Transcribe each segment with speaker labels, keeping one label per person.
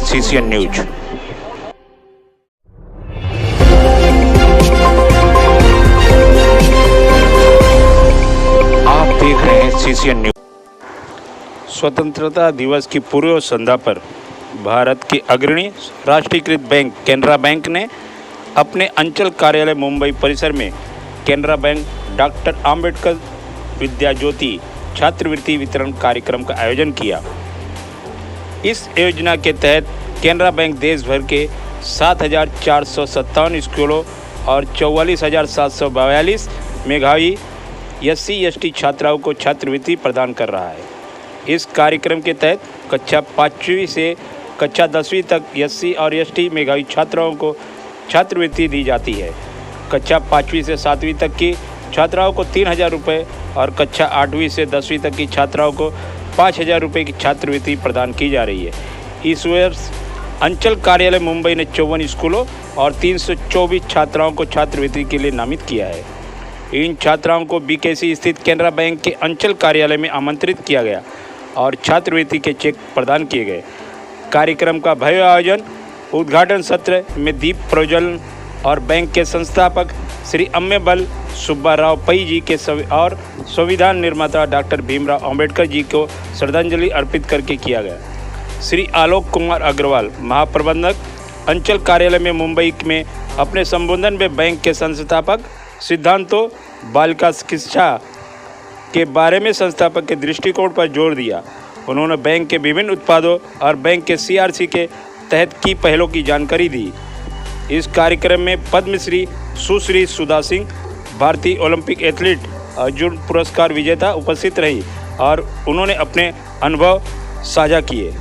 Speaker 1: CCN news. आप देख रहे हैं CCN न्यूज। स्वतंत्रता दिवस की पूर्व संध्या पर भारत के अग्रणी राष्ट्रीयकृत बैंक कैनरा बैंक ने अपने अंचल कार्यालय मुंबई परिसर में कैनरा बैंक डॉक्टर आम्बेडकर विद्या ज्योति छात्रवृत्ति वितरण कार्यक्रम का आयोजन किया। इस योजना के तहत कैनरा बैंक देश भर के 7,457 स्कूलों और 44,742 मेधावी SC/ST छात्राओं को छात्रवृत्ति प्रदान कर रहा है। इस कार्यक्रम के तहत कक्षा 5वीं से कक्षा 10वीं तक SC और ST मेधावी छात्राओं को छात्रवृत्ति दी जाती है। कक्षा 5वीं से 7वीं तक की छात्राओं को 3,000 रुपये और कक्षा 8वीं से 10वीं तक की छात्राओं को 5,000 रुपये की छात्रवृत्ति प्रदान की जा रही है। इस वर्ष अंचल कार्यालय मुंबई ने 54 स्कूलों और 324 छात्राओं को छात्रवृत्ति के लिए नामित किया है। इन छात्राओं को BKC स्थित कैनरा बैंक के अंचल कार्यालय में आमंत्रित किया गया और छात्रवृत्ति के चेक प्रदान किए गए। कार्यक्रम का भव्य आयोजन उद्घाटन सत्र में दीप प्रज्वलन और बैंक के संस्थापक श्री अम्मेबल सुब्बाराव पई जी के और संविधान निर्माता डॉक्टर भीमराव अंबेडकर जी को श्रद्धांजलि अर्पित करके किया गया। श्री आलोक कुमार अग्रवाल महाप्रबंधक अंचल कार्यालय में मुंबई में अपने संबोधन में बैंक के संस्थापक सिद्धांतों बालिका शिक्षा के बारे में संस्थापक के दृष्टिकोण पर जोर दिया। उन्होंने बैंक के विभिन्न उत्पादों और बैंक के CRC के तहत की पहलों की जानकारी दी। इस कार्यक्रम में पद्मश्री सुश्री सुधा सिंह, भारतीय ओलंपिक एथलीट अर्जुन पुरस्कार विजेता उपस्थित रही और उन्होंने अपने अनुभव साझा किए।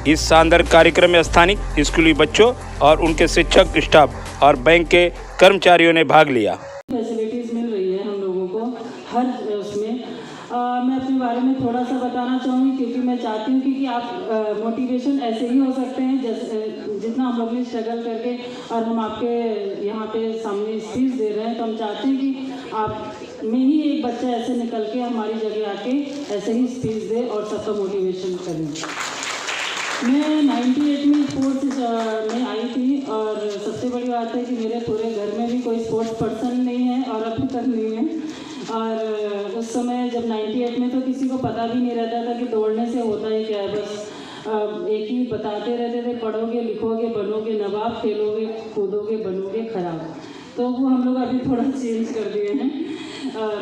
Speaker 1: इस शानदार कार्यक्रम में स्थानीय स्कूली बच्चों और उनके शिक्षक, स्टाफ और बैंक के कर्मचारियों ने भाग लिया।
Speaker 2: फैसिलिटीज़ मिल रही है हम लोगों को हर उसमें। मैं अपने बारे में थोड़ा सा बताना चाहूँगी क्योंकि मैं चाहती हूँ कि आप मोटिवेशन ऐसे ही हो सकते हैं जैसे जितना हम लोग ने स्ट्रगल करके और हम आपके यहाँ पे सामने स्पीच दे रहे हैं, तो हम चाहते हैं कि आप में ही एक बच्चा ऐसे निकल के हमारी जगह आके ऐसे ही स्पीच दे और सबका मोटिवेशन करें। मैं 98 में स्पोर्ट्स में आई थी और सबसे बड़ी बात है कि मेरे पूरे घर में भी कोई स्पोर्ट्स पर्सन नहीं है और अभी तक नहीं है। और उस समय जब 98 में तो किसी को पता भी नहीं रहता था कि दौड़ने से होता ही क्या है। बस एक ही बताते रहते थे, पढ़ोगे लिखोगे बनोगे नवाब, खेलोगे कूदोगे बनोगे खराब। तो वो हम लोग अभी थोड़ा चेंज कर दिए हैं। और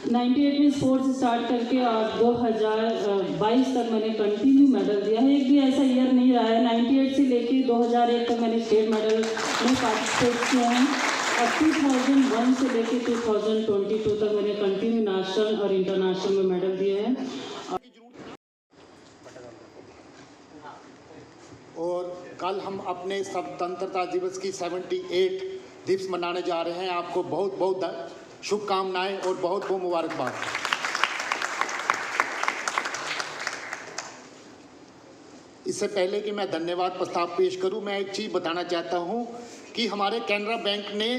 Speaker 2: 98 में स्पोर्ट्स स्टार्ट करके और 2022 तक मैंने कंटिन्यू मेडल दिया है। एक भी ऐसा ईयर नहीं रहा है 98 से लेके 2001 तक मैंने स्टेट मेडल में पार्टिसिपेट किया है और 2001 से लेके 2022 तक मैंने कंटिन्यू नेशनल और इंटरनेशनल में मेडल दिए हैं।
Speaker 3: और कल हम अपने स्वतंत्रता दिवस की 78 दिवस मनाने जा रहे हैं। आपको बहुत बहुत शुभकामनाएं और बहुत बहुत मुबारकबाद। इससे पहले कि मैं धन्यवाद प्रस्ताव पेश करूं, मैं एक चीज़ बताना चाहता हूं कि हमारे कैनरा बैंक ने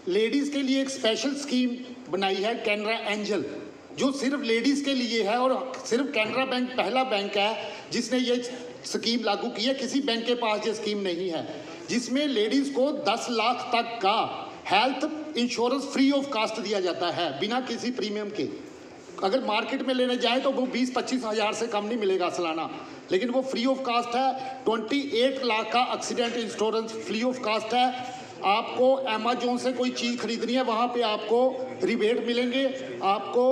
Speaker 3: लेडीज़ के लिए एक स्पेशल स्कीम बनाई है, कैनरा एंजल, जो सिर्फ लेडीज़ के लिए है और सिर्फ कैनरा बैंक पहला बैंक है जिसने ये स्कीम लागू की है। किसी बैंक के पास ये स्कीम नहीं है, जिसमें लेडीज़ को 10 लाख तक का health insurance free of cost दिया जाता है बिना किसी प्रीमियम के। अगर मार्केट में लेने जाएं तो वो 20-25 हज़ार से कम नहीं मिलेगा सालाना, लेकिन वो फ्री ऑफ कास्ट है। 28 लाख का accident insurance free of cost है। आपको अमेजोन से कोई चीज़ खरीदनी है, वहाँ पे आपको रिबेट मिलेंगे। आपको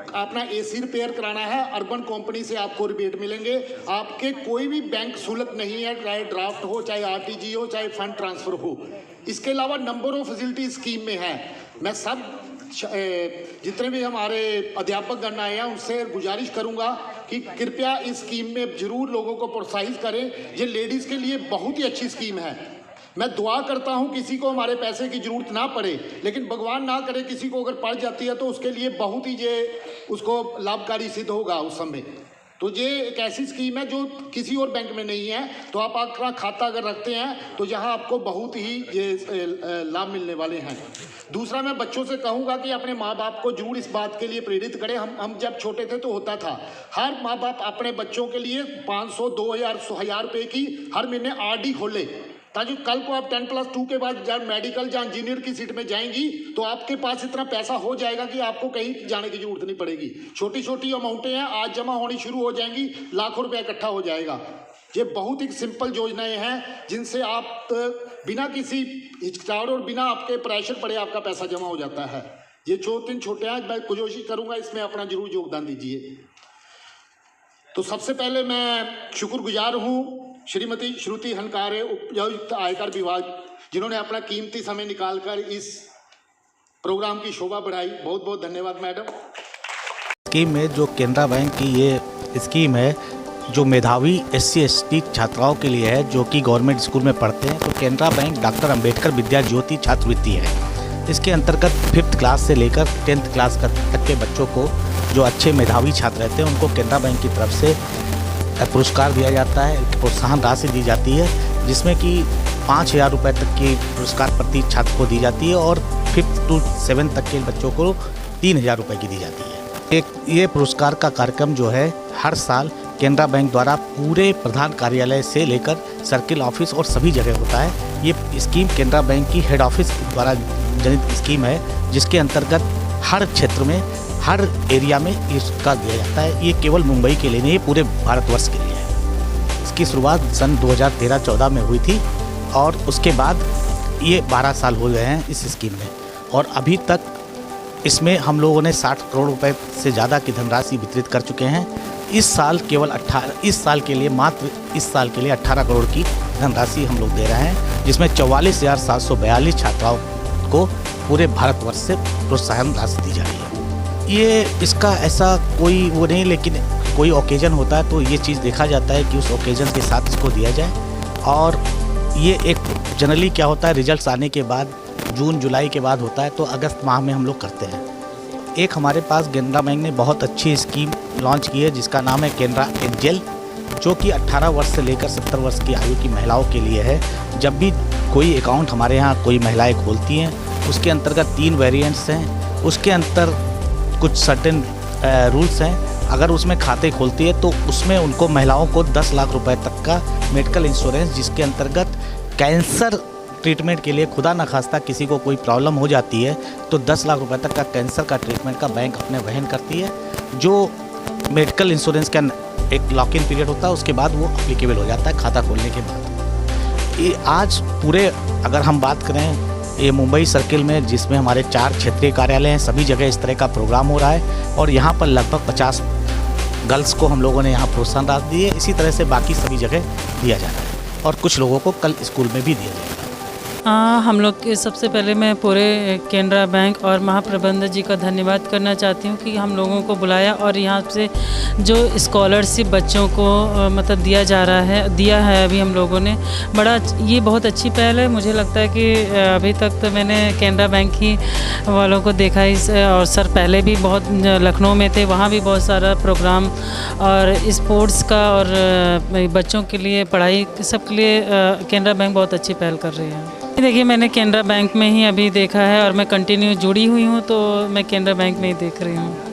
Speaker 3: अपना AC रिपेयर कराना है, अर्बन कंपनी से आपको रिबेट मिलेंगे। आपके कोई भी बैंक शुल्क नहीं है, चाहे ड्राफ्ट हो, चाहे RTG हो, चाहे फंड ट्रांसफ़र हो। इसके अलावा नंबर ऑफ फैसिलिटी स्कीम में है। मैं सब जितने भी हमारे अध्यापक गण आए हैं उनसे गुजारिश करूंगा कि कृपया इस स्कीम में ज़रूर लोगों को प्रोत्साहित करें। ये लेडीज़ के लिए बहुत ही अच्छी स्कीम है। मैं दुआ करता हूं किसी को हमारे पैसे की ज़रूरत ना पड़े, लेकिन भगवान ना करे किसी को अगर पड़ जाती है तो उसके लिए बहुत ही ये उसको लाभकारी सिद्ध होगा उस समय। तो ये एक ऐसी स्कीम है जो किसी और बैंक में नहीं है। तो आप आपका खाता अगर रखते हैं तो यहाँ आपको बहुत ही ये लाभ मिलने वाले हैं। दूसरा, मैं बच्चों से कहूँगा कि अपने माँ बाप को जरूर इस बात के लिए प्रेरित करें। हम जब छोटे थे तो होता था, हर माँ बाप अपने बच्चों के लिए 500, 2000, 1000 रुपये की हर महीने आरडी खोले, ताकि कल को आप 10+2 के बाद जब मेडिकल या इंजीनियर की सीट में जाएंगी तो आपके पास इतना पैसा हो जाएगा कि आपको कहीं जाने की जरूरत नहीं पड़ेगी। छोटी छोटी अमाउंटें हैं, आज जमा होनी शुरू हो जाएंगी, लाखों रुपया इकट्ठा हो जाएगा। ये बहुत ही सिंपल योजनाएं हैं जिनसे आप बिना किसी हिचकिचाहट और बिना आपके प्रेशर पड़े आपका पैसा जमा हो जाता है। ये 2-3 छोटे हैं, मैं कोशिश करूँगा इसमें अपना जरूर योगदान दीजिए। तो सबसे पहले मैं शुक्रगुजार हूँ श्रीमती श्रुति हनकारे, उपायुक्त आयकर विभाग, जिन्होंने अपना कीमती समय निकालकर इस प्रोग्राम की शोभा बढ़ाई। बहुत बहुत धन्यवाद मैडम।
Speaker 4: स्कीम में जो केनरा बैंक की ये स्कीम है जो मेधावी SC ST छात्राओं के लिए है जो कि गवर्नमेंट स्कूल में पढ़ते हैं, तो केनरा बैंक डॉक्टर अंबेडकर विद्या ज्योति छात्रवृत्ति है। इसके अंतर्गत 5th क्लास से लेकर 10th क्लास तक के बच्चों को जो अच्छे मेधावी छात्र रहते हैं उनको केनरा बैंक की तरफ से पुरस्कार दिया जाता है, प्रोत्साहन राशि दी जाती है, जिसमें कि 5000 रुपये तक की पुरस्कार प्रति छात्र को दी जाती है और 5th to 7th तक के बच्चों को 3000 रुपये की दी जाती है। ये पुरस्कार का कार्यक्रम जो है हर साल केनरा बैंक द्वारा पूरे प्रधान कार्यालय से लेकर सर्किल ऑफिस और सभी जगह होता है। ये स्कीम केनरा बैंक की हेड ऑफिस द्वारा जनित स्कीम है, जिसके अंतर्गत हर क्षेत्र में, हर एरिया में इसका दिया जाता है। ये केवल मुंबई के लिए नहीं, पूरे भारतवर्ष के लिए है। इसकी शुरुआत सन 2013-14 में हुई थी और उसके बाद ये 12 साल हो गए हैं इस स्कीम में, और अभी तक इसमें हम लोगों ने 60 करोड़ रुपए से ज़्यादा की धनराशि वितरित कर चुके हैं। इस साल केवल 18 करोड़ की धनराशि हम लोग दे रहे हैं, जिसमें 44,742 छात्राओं को पूरे भारतवर्ष से प्रोत्साहन राशि दी जा रही है। ये इसका ऐसा कोई वो नहीं, लेकिन कोई ओकेजन होता है तो ये चीज़ देखा जाता है कि उस ओकेजन के साथ इसको दिया जाए। और ये एक जनरली क्या होता है, रिजल्ट्स आने के बाद जून जुलाई के बाद होता है, तो अगस्त माह में हम लोग करते हैं। एक हमारे पास केनरा बैंक ने बहुत अच्छी स्कीम लॉन्च की है जिसका नाम है केनरा एंजल, जो कि 18 वर्ष से लेकर 70 वर्ष की आयु की महिलाओं के लिए है। जब भी कोई अकाउंट हमारे यहाँ कोई महिलाएं खोलती हैं, उसके अंतर्गत 3 वेरिएंट्स हैं, उसके अंतर कुछ सर्टेन रूल्स हैं। अगर उसमें खाते खोलती है तो उसमें उनको महिलाओं को 10 लाख रुपए तक का मेडिकल इंश्योरेंस, जिसके अंतर्गत कैंसर ट्रीटमेंट के लिए खुदा न खास्ता किसी को कोई प्रॉब्लम हो जाती है तो 10 लाख रुपए तक का कैंसर का ट्रीटमेंट का बैंक अपने वहन करती है। जो मेडिकल इंश्योरेंस का एक लॉक इन पीरियड होता है, उसके बाद वो अप्लीकेबल हो जाता है खाता खोलने के बाद। ये आज पूरे अगर हम बात करें ये मुंबई सर्किल में, जिसमें हमारे 4 क्षेत्रीय कार्यालय हैं, सभी जगह इस तरह का प्रोग्राम हो रहा है और यहाँ पर लगभग 50 गर्ल्स को हम लोगों ने यहाँ प्रोत्साहन राशि दी है। इसी तरह से बाकी सभी जगह दिया जा रहा है और कुछ लोगों को कल स्कूल में भी दिया जाएगा।
Speaker 2: हम लोग के सबसे पहले मैं पूरे केनरा बैंक और महाप्रबंधक जी का धन्यवाद करना चाहती हूँ कि हम लोगों को बुलाया और यहाँ से जो स्कॉलरशिप बच्चों को मतलब दिया है अभी हम लोगों ने, बड़ा ये बहुत अच्छी पहल है। मुझे लगता है कि अभी तक तो मैंने केनरा बैंक ही वालों को देखा है, और सर पहले भी बहुत लखनऊ में थे, वहाँ भी बहुत सारा प्रोग्राम और स्पोर्ट्स का और बच्चों के लिए पढ़ाई सब के लिए केनरा बैंक बहुत अच्छी पहल कर रही है। देखिए, मैंने केनरा बैंक में ही अभी देखा है और मैं कंटिन्यू जुड़ी हुई हूँ, तो मैं केनरा बैंक में ही देख रही हूँ।